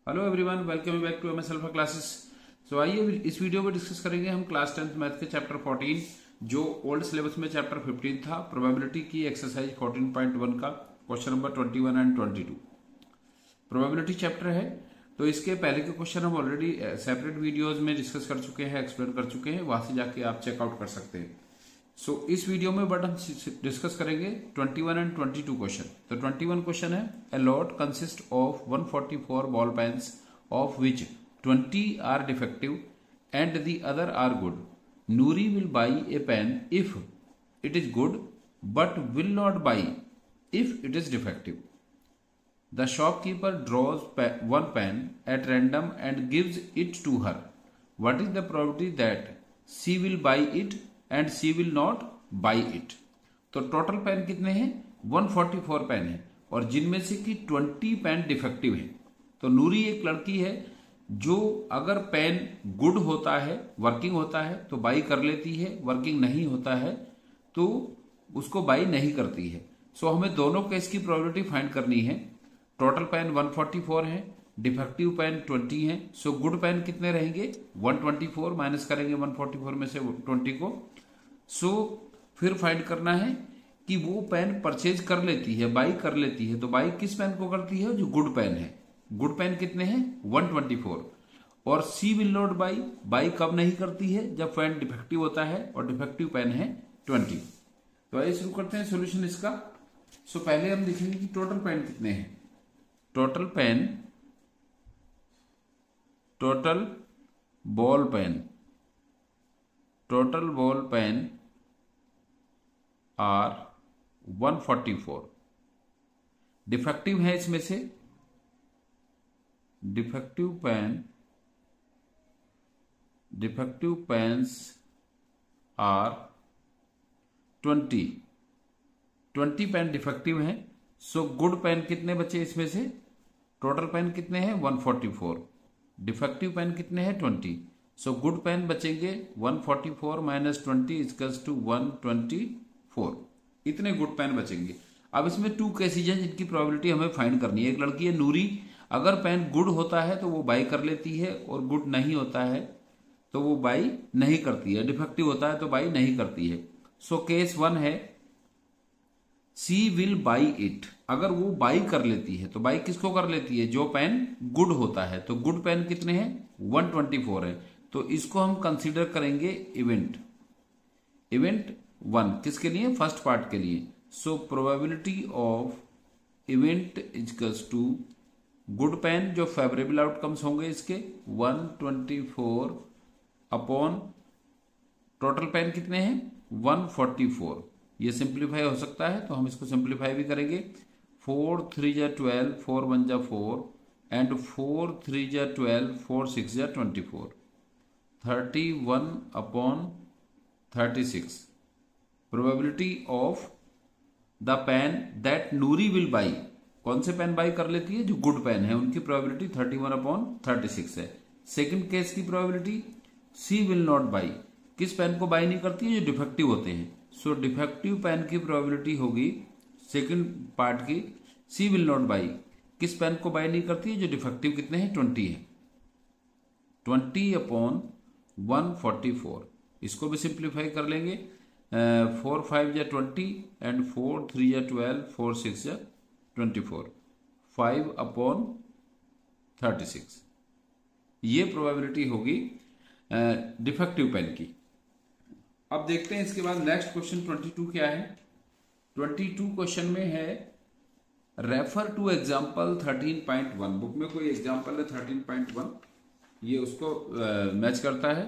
Hello everyone, welcome back to MS Alpha classes. So आइए इस video में discuss करेंगे हम क्लास 10th मैथ के चैप्टर 14 जो ओल्ड सिलेबस में चैप्टर 15 था, प्रोबेबिलिटी की एक्सरसाइज 14.1 का question number 21 and 22। Probability chapter है तो इसके पहले के क्वेश्चन हम ऑलरेडी सेपरेट वीडियोज में डिस्कस कर चुके हैं, एक्सप्लेन कर चुके हैं, वहां से जाके आप चेकआउट कर सकते हैं। सो इस वीडियो में बट हम डिस्कस करेंगे 21 एंड 22 क्वेश्चन। तो 21 क्वेश्चन है, a lot consist of 144 ball pens of which 20 are defective and the other are good. Noori will buy a pen if it is good but will not buy if it is defective. The shopkeeper draws one pen at random and gives it to her. What is the probability that she will buy it and she will not buy it? तो total pen कितने हैं? 144 pen है और जिनमें से कि 20 pen defective है। तो नूरी एक लड़की है जो अगर पेन गुड होता है, वर्किंग होता है तो बाई कर लेती है, वर्किंग नहीं होता है तो उसको बाई नहीं करती है। सो हमें दोनों केस की प्रोबेबिलिटी फाइंड करनी है। टोटल पेन 144 है, डिफेक्टिव पेन 20 है। सो गुड पेन कितने रहेंगे? 124 माइनस करेंगे 144 में से 20 को। सो फिर फाइंड करना है कि वो पेन परचेज कर लेती है, बाई कर लेती है। तो बाई किस पेन को करती है? जो गुड पेन है। गुड पेन कितने हैं? 124। और सी विल नॉट बाई, बाई कब नहीं करती है? जब पेन डिफेक्टिव होता है और डिफेक्टिव पेन है 20। तो आइए शुरू करते हैं सोल्यूशन इसका। सो पहले हम देखेंगे कि टोटल पेन कितने हैं। Total pen, total ball pen, total ball pen are 144। Defective है इसमें से, defective pens are 20 pen defective हैं। सो गुड पेन कितने बचे इसमें से? टोटल पेन कितने हैं? 144। डिफेक्टिव पेन कितने हैं? 20। सो गुड पेन बचेंगे 144 माइनस 20 इक्वल्स टू 124। इतने गुड पेन बचेंगे। अब इसमें 2 केसेज हैं जिनकी प्रोबेबिलिटी हमें फाइंड करनी है। एक लड़की है नूरी, अगर पेन गुड होता है तो वो बाई कर लेती है और गुड नहीं होता है तो वो बाई नहीं करती है, डिफेक्टिव होता है तो बाई नहीं करती है। सो केस 1 है सी विल बाई इट। अगर वो बाई कर लेती है तो बाई किसको कर लेती है? जो पेन गुड होता है। तो गुड पेन कितने हैं? 124 है। तो इसको हम कंसीडर करेंगे इवेंट 1 किसके लिए? फर्स्ट पार्ट के लिए। So probability of event equals to good pen, जो फेवरेबल आउटकम्स होंगे इसके 124 अपॉन टोटल पेन कितने हैं? 144। ये सिंप्लीफाई हो सकता है तो हम इसको सिंप्लीफाई भी करेंगे। 4 3 जा 12, 4 1 जा 4 एंड 4 3 जा 12, 4 6 जा 24। 31 upon 36। Probability of the pen that Noori will buy. कौन से पेन बाई कर लेती है? जो गुड पेन है, उनकी प्रोबेबिलिटी 31 अपॉन 36 है। सेकेंड केस की probability she will not buy. किस पेन को बाई नहीं करती है? जो डिफेक्टिव होते हैं। सो डिफेक्टिव पेन की प्रोबेबिलिटी होगी सेकंड पार्ट की सी विल नॉट बाई। किस पेन को बाई नहीं करती है? जो डिफेक्टिव कितने हैं? 20 है। 20 अपॉन 144। इसको भी सिंप्लीफाई कर लेंगे। 4 5 जा 20 एंड 4 3 जा 12, 4 6 जा 24। 5 अपॉन 36। ये प्रोबेबिलिटी होगी डिफेक्टिव पेन की। अब देखते हैं इसके बाद नेक्स्ट क्वेश्चन 22 क्या है। 22 क्वेश्चन में है रेफर टू एग्जाम्पल 13.1। बुक में कोई एग्जाम्पल है 13.1, ये उसको मैच करता है।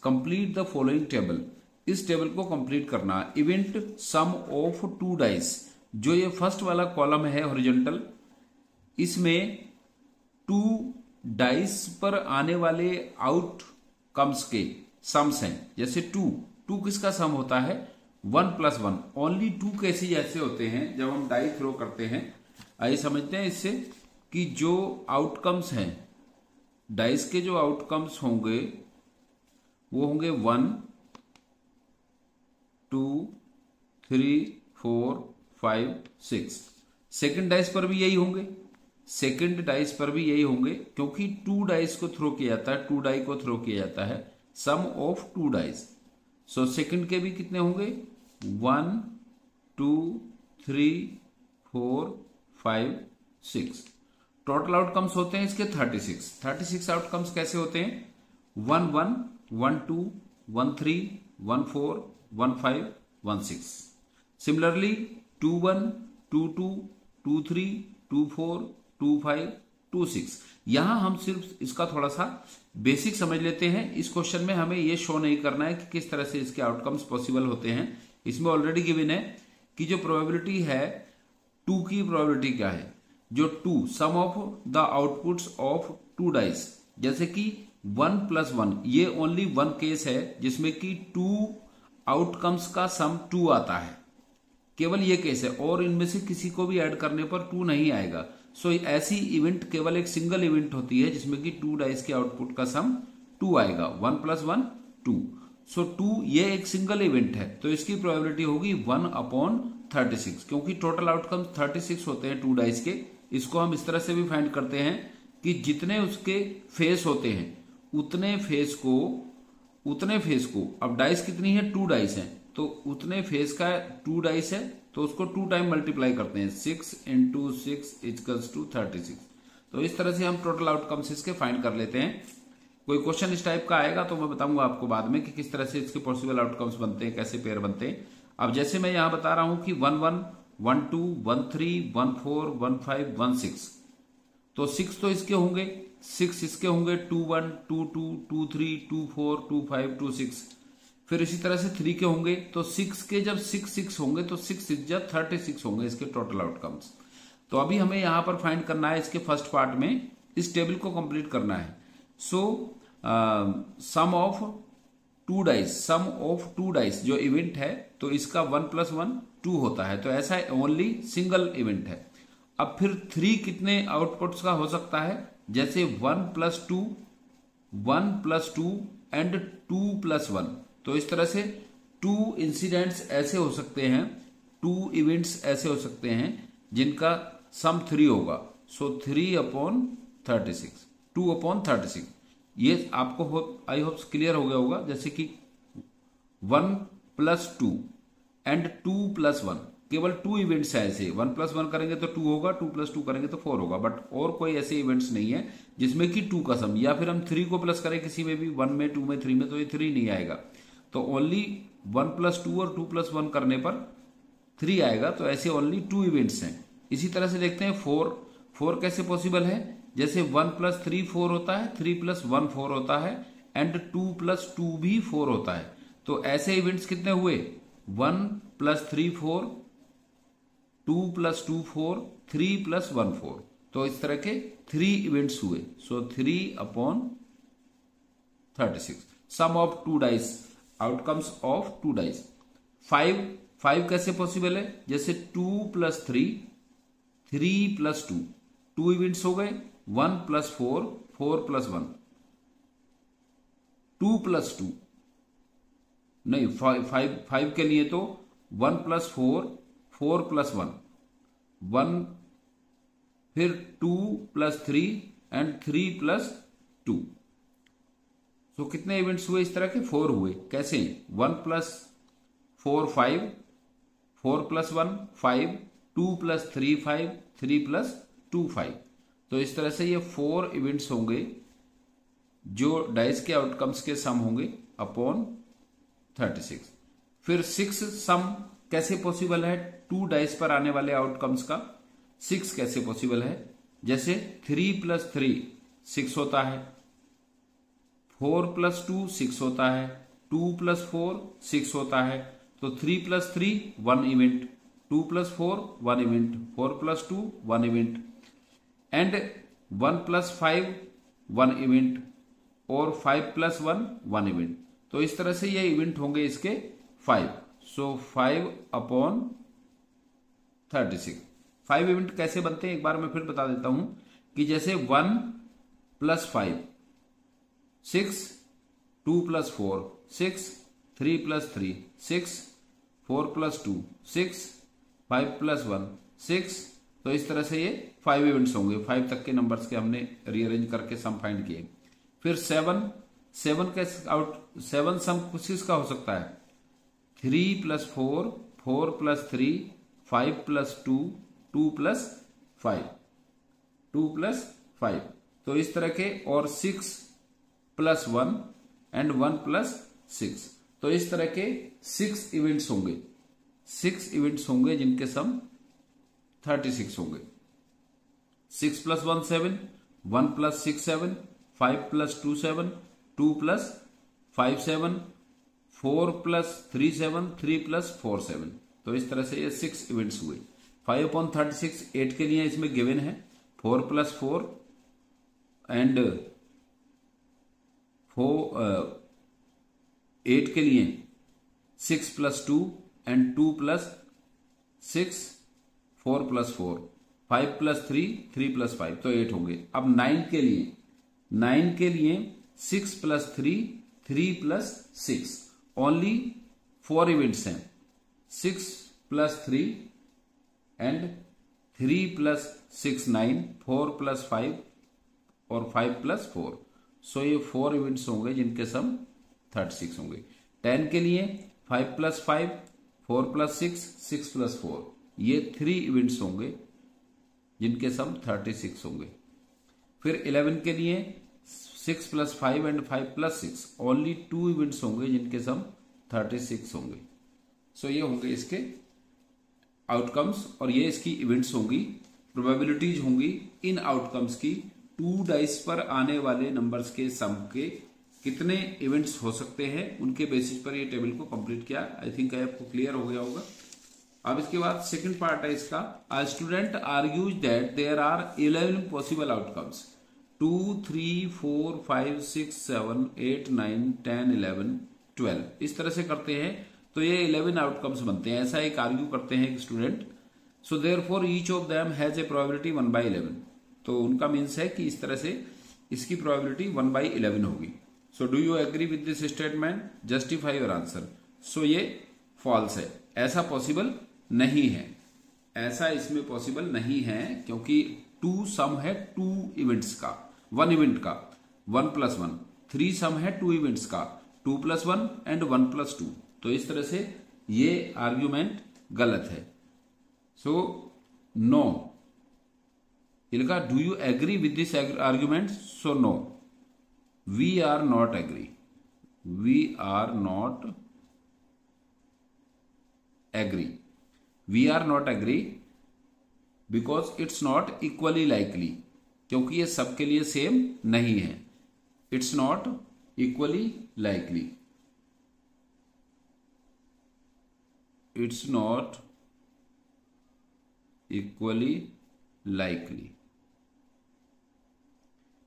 Complete the following table. इस टेबल को कंप्लीट करना। Event sum of 2 dice. जो ये फर्स्ट वाला कॉलम है हॉरिजॉन्टल, इसमें 2 डाइस पर आने वाले आउटकम्स के सम्स हैं। जैसे 2 किसका सम होता है? 1 + 1। ओनली 2 केसेज ऐसे होते हैं जब हम डाई थ्रो करते हैं। आइए समझते हैं इससे कि जो आउटकम्स हैं, डाइस के जो आउटकम्स होंगे वो होंगे 1 2 3 4 5 6। सेकेंड डाइस पर भी यही होंगे। सेकंड डाइस पर भी यही होंगे, क्योंकि 2 डाइस को थ्रो किया जाता है, 2 डाई को थ्रो किया जाता है, सम ऑफ 2 डाइस। सो सेकंड के भी कितने होंगे, 1 2 3 4 5 6। टोटल आउटकम्स होते हैं इसके 36। 36 आउटकम्स कैसे होते हैं, 1 1 1 2 1 3 1 4 1 5 1 6। सिमिलरली 2 1 2 2 2 3 2 4 2 5 2 6। यहां हम सिर्फ इसका थोड़ा सा बेसिक समझ लेते हैं। इस क्वेश्चन में हमें यह शो नहीं करना है कि किस तरह से इसके आउटकम्स पॉसिबल होते हैं। इसमें ऑलरेडी गिवन है कि जो प्रोबेबिलिटी है 2 की प्रोबेबिलिटी क्या है, जो 2 sum of the outputs of 2 dice, जैसे कि 1 + 1, ये ओनली 1 केस है जिसमें कि 2 आउटकम्स का सम 2 आता है, केवल ये केस है, और इनमें से किसी को भी ऐड करने पर 2 नहीं आएगा। सो ऐसी इवेंट केवल एक सिंगल इवेंट होती है जिसमें कि 2 डाइस के आउटपुट का सम 2 आएगा, 1 + 1 2। सो 2 ये एक सिंगल इवेंट है, तो इसकी प्रोबेबिलिटी होगी 1/36, क्योंकि टोटल आउटकम 36 होते हैं 2 डाइस के। इसको हम इस तरह से भी फाइंड करते हैं कि जितने उसके फेस होते हैं उतने फेस को, अब डाइस कितनी है, 2 डाइस है, तो उतने फेस का 2 डाइस है, तो उसको 2 टाइम मल्टीप्लाई करते हैं, 6 × 6 = 36। तो इस तरह से हम टोटल आउटकम्स इसके फाइंड कर लेते हैं। कोई क्वेश्चन इस टाइप का आएगा तो मैं बताऊंगा आपको बाद में कि किस तरह से इसके पॉसिबल आउटकम्स बनते हैं, कैसे पेयर बनते हैं। अब जैसे मैं यहां बता रहा हूं कि 1 1 1 2 1 3 1 4 1 5 1 6, तो 6 तो इसके होंगे, 6 इसके होंगे, 2 1 2 2 2 3 2 4 2 5 2 6। फिर इसी तरह से 3 के होंगे, तो 6 के जब 6 6 होंगे तो 6 6 जा 36 होंगे इसके टोटल आउटकम्स। तो अभी हमें यहां पर फाइंड करना है इसके फर्स्ट पार्ट में, इस टेबल को कंप्लीट करना है। सो सम ऑफ 2 डाइस जो इवेंट है, तो इसका 1 + 1 2 होता है, तो ऐसा ओनली सिंगल इवेंट है। अब फिर 3 कितने आउटपुट्स का हो सकता है, जैसे 1 + 2 1 + 2 एंड 2 + 1। तो इस तरह से 2 इंसिडेंट्स ऐसे हो सकते हैं, 2 इवेंट्स ऐसे हो सकते हैं जिनका सम 3 होगा। सो 3/36, 2/36। ये आपको आई होप क्लियर हो गया होगा। जैसे कि 1 + 2 एंड 2 + 1, केवल 2 इवेंट्स है ऐसे, 1 + 1 करेंगे तो 2 होगा, 2 + 2 करेंगे तो 4 होगा, बट और कोई ऐसे इवेंट्स नहीं है जिसमें कि 2 का सम, या फिर हम 3 को प्लस करें किसी में भी, 1 में 2 में 3 में, तो ये 3 नहीं आएगा। तो ओनली 1 + 2 और 2 + 1 करने पर 3 आएगा। तो ऐसे ओनली 2 इवेंट्स हैं। इसी तरह से देखते हैं 4 कैसे पॉसिबल है, जैसे 1 + 3 4 होता है, 3 + 1 4 होता है, एंड 2 + 2 भी 4 होता है। तो ऐसे इवेंट्स कितने हुए, 1 + 3 4, 2 + 2 4, 3 + 1 4। तो इस तरह के 3 इवेंट्स हुए। So 3/36 sum of 2 dice, outcomes of 2 dice. 5 कैसे पॉसिबल है, जैसे 2 + 3 3 + 2, 2 इवेंट्स हो गए, 1 + 4 4 + 1, 2 + 2 नहीं, 5 के लिए तो 1 + 4 4 + 1 1, फिर 2 + 3 एंड 3 + 2। तो कितने इवेंट्स हुए इस तरह के, 4 हुए। कैसे, 1 + 4 5, 4 + 1 5, 2 + 3 5, 3 + 2 5। तो इस तरह से ये 4 इवेंट्स होंगे जो डाइस के आउटकम्स के सम होंगे अपॉन 36। फिर 6 सम कैसे पॉसिबल है, 2 डाइस पर आने वाले आउटकम्स का 6 कैसे पॉसिबल है, जैसे 3 + 3 6 होता है, 4 + 2 6 होता है, 2 + 4 6 होता है, तो 3 + 3 1 event, 2 + 4 1 event, 4 + 2 1 event, and 1 + 5 1 event, और 5 + 1 1 इवेंट। तो इस तरह से ये इवेंट होंगे इसके 5। सो 5/36। 5 इवेंट कैसे बनते हैं एक बार मैं फिर बता देता हूं, कि जैसे 1 + 5 6, 2 + 4 6, 3 + 3 6, 4 + 2 6, 5 + 1 6। तो इस तरह से ये 5 इवेंट्स होंगे। 5 तक के नंबर्स के हमने रीअरेंज करके सम फाइंड किए। फिर 7 का सेवन सम किसका हो सकता है? 3 + 4, 4 + 3, 5 + 2, 2 + 5, 2 + 5, तो इस तरह के, और 6 + 1 एंड 1 + 6, तो इस तरह के 6 इवेंट्स होंगे। 6 इवेंट्स होंगे जिनके सम 36 होंगे। 6 + 1 7, 1 + 6 7, 5 + 2 7, 2 + 5 7, 4 + 3 7, 3 + 4 7, तो इस तरह से ये 6 इवेंट्स हुए। 5/36 8 के लिए इसमें गिवन है, 4 + 4 एंड 8 के लिए 6 + 2 एंड 2 + 6, 4 + 4, 5 + 3, 3 + 5, तो 8 होंगे। अब 9 के लिए 6 + 3, 3 + 6, ओनली 4 इवेंट्स हैं। 6 + 3 एंड 3 + 6 9, 4 + 5 और 5 + 4, सो ये 4 इवेंट्स होंगे जिनके सम 36 होंगे। 10 के लिए 5 + 5, 4 + 6, 6 + 4, ये 3 इवेंट्स होंगे जिनके सम 36 होंगे। फिर 11 के लिए 6 + 5 एंड 5 + 6, ओनली 2 इवेंट्स होंगे जिनके सम 36 होंगे। सो ये होंगे इसके आउटकम्स, और ये इसकी इवेंट्स होंगी, प्रोबेबिलिटीज होंगी इन आउटकम्स की। 2 डाइस पर आने वाले नंबर्स के सम के कितने इवेंट्स हो सकते हैं, उनके बेसिस पर ये टेबल को कंप्लीट किया। आई थिंक आपको क्लियर हो गया होगा। अब इसके बाद सेकंड पार्ट है इसका, a student argues that there are 11 possible outcomes, 2 3 4 5 6 7 8 9 10 11 12, इस तरह से करते हैं तो ये 11 आउटकम्स बनते हैं, ऐसा एक आर्ग्यू करते हैं एक student. So therefore each of them has a probability 1/11, तो उनका मीन्स है कि इस तरह से इसकी प्रोबेबिलिटी 1/11 होगी। So do you agree with this statement, justify your answer. So ये फॉल्स है, ऐसा पॉसिबल नहीं है, ऐसा इसमें पॉसिबल नहीं है, क्योंकि 2 सम है 2 इवेंट्स का, 1 इवेंट का 1 + 1, 3 सम है 2 इवेंट्स का 2 + 1 एंड 1 + 2, तो इस तरह से ये आर्ग्यूमेंट गलत है। सो नो, इनका do you agree with this argument? So no, we are not agree, we are not agree, we are not agree because it's not equally likely, क्योंकि ये सबके लिए सेम नहीं है। It's not equally likely, it's not equally likely,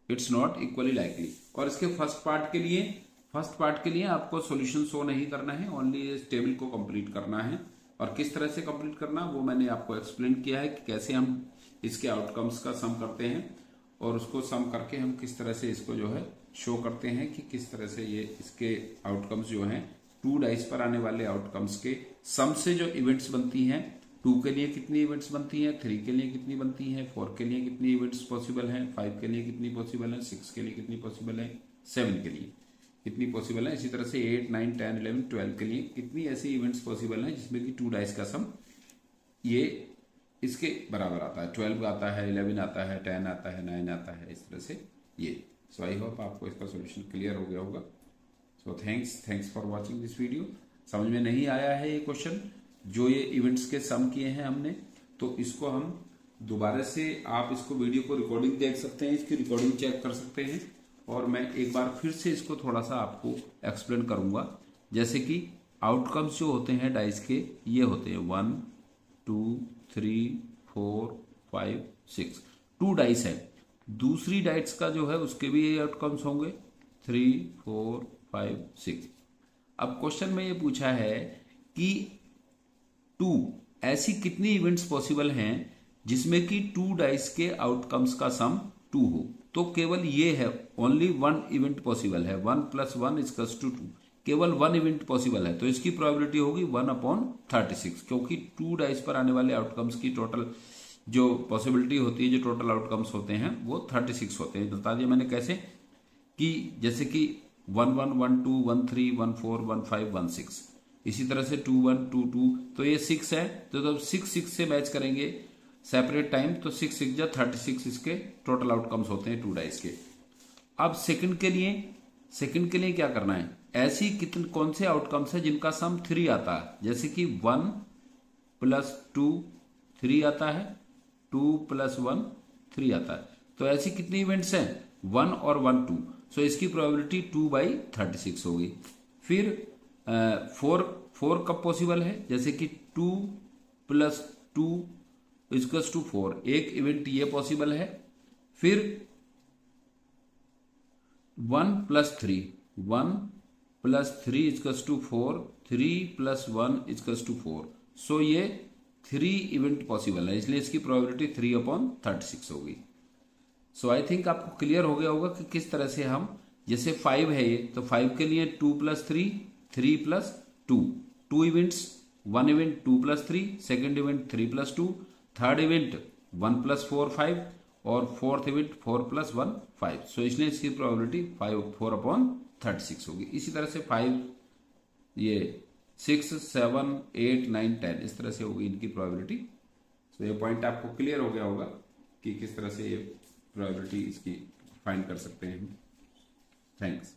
it's not equally likely. और इसके first part के लिए आपको सॉल्यूशन शो नहीं करना है, ओनली इस टेबल को कंप्लीट करना है। और किस तरह से कंप्लीट करना वो मैंने आपको एक्सप्लेन किया है कि कैसे हम इसके आउटकम्स का सम करते हैं, और उसको सम करके हम किस तरह से इसको जो है शो करते हैं कि किस तरह से ये इसके आउटकम्स जो हैं 2 डाइस पर आने वाले आउटकम्स के सम से जो इवेंट्स बनती हैं, 2 के लिए कितनी इवेंट्स बनती हैं, 3 के लिए कितनी बनती हैं, 4 के लिए कितनी इवेंट्स पॉसिबल हैं, 5 के लिए कितनी पॉसिबल है, 6 के लिए कितनी पॉसिबल है, 7 के लिए कितनी पॉसिबल है, इसी तरह से 8 9 10 11 12 के लिए कितनी ऐसी इवेंट्स पॉसिबल हैं जिसमें कि 2 डाइस का सम ये इसके बराबर आता है। 12 आता है, 11 आता है, 10 आता है, 9 आता है, इस तरह से ये। सो आई होप आपको इसका सोल्यूशन क्लियर हो गया होगा। So thanks for watching this video. समझ में नहीं आया है ये क्वेश्चन जो ये इवेंट्स के सम किए हैं हमने, तो इसको हम दोबारा से, आप इसको वीडियो को रिकॉर्डिंग देख सकते हैं, इसकी रिकॉर्डिंग चेक कर सकते हैं, और मैं एक बार फिर से इसको थोड़ा सा आपको एक्सप्लेन करूंगा। जैसे कि आउटकम्स जो होते हैं डाइस के, ये होते हैं 1 2 3 4 5 6, 2 डाइस है। दूसरी डाइस का जो है उसके भी ये आउटकम्स होंगे 3 4 5 6। अब क्वेश्चन में ये पूछा है कि 2 ऐसी कितनी इवेंट्स पॉसिबल हैं जिसमें कि 2 डाइस के आउटकम्स का सम 2 हो, तो केवल ये है, ओनली 1 इवेंट पॉसिबल है, 1 + 1 = 2, केवल 1 इवेंट पॉसिबल है, तो इसकी प्रोबेबिलिटी होगी 1/36, क्योंकि 2 डाइस पर आने वाले आउटकम्स की टोटल जो पॉसिबिलिटी होती है, जो टोटल आउटकम्स होते हैं वो 36 होते हैं। बता दिया मैंने कैसे, कि जैसे कि 1 1 1 2 1 3 1 4 1 5 1 6, इसी तरह से 2 1 2 2, तो ये 6 है, तो जब 6 6 से मैच करेंगे सेपरेट टाइम तो 6 6 जा 36 इसके टोटल आउटकम्स होते हैं 2 डाइस के। अब सेकंड के लिए क्या करना है, ऐसी कितने कौन से आउटकम्स है जिनका सम 3 आता है, जैसे कि 1 + 2 3 आता है, 2 + 1 3 आता है, तो ऐसी कितनी इवेंट्स हैं, 1 और 1 2, सो इसकी प्रोबेबिलिटी 2/36 होगी। फिर 4 कब पॉसिबल है, जैसे कि 2 + 2 = 4, एक इवेंट ये पॉसिबल है। फिर 1 + 3 = 4, 3 + 1 = 4, सो ये 3 इवेंट पॉसिबल है, इसलिए इसकी प्रोबेबिलिटी 3/36 होगी। सो आई थिंक आपको क्लियर हो गया होगा कि किस तरह से हम, जैसे 5 है ये, तो 5 के लिए 2 + 3 3 + 2, 2 events, 1 event 2 + 3, second event 3 + 2, third event 1 + 4 5, और फोर्थ इवेंट 4 + 1 5, सो इसलिए इसकी प्रोबेबिलिटी 4/36 होगी। इसी तरह से 5, ये 6 7 8 9 10, इस तरह से होगी इनकी प्रोबेबिलिटी। सो ये पॉइंट आपको क्लियर हो गया होगा कि किस तरह से ये प्रोबेबिलिटी इसकी फाइंड कर सकते हैं। थैंक्स।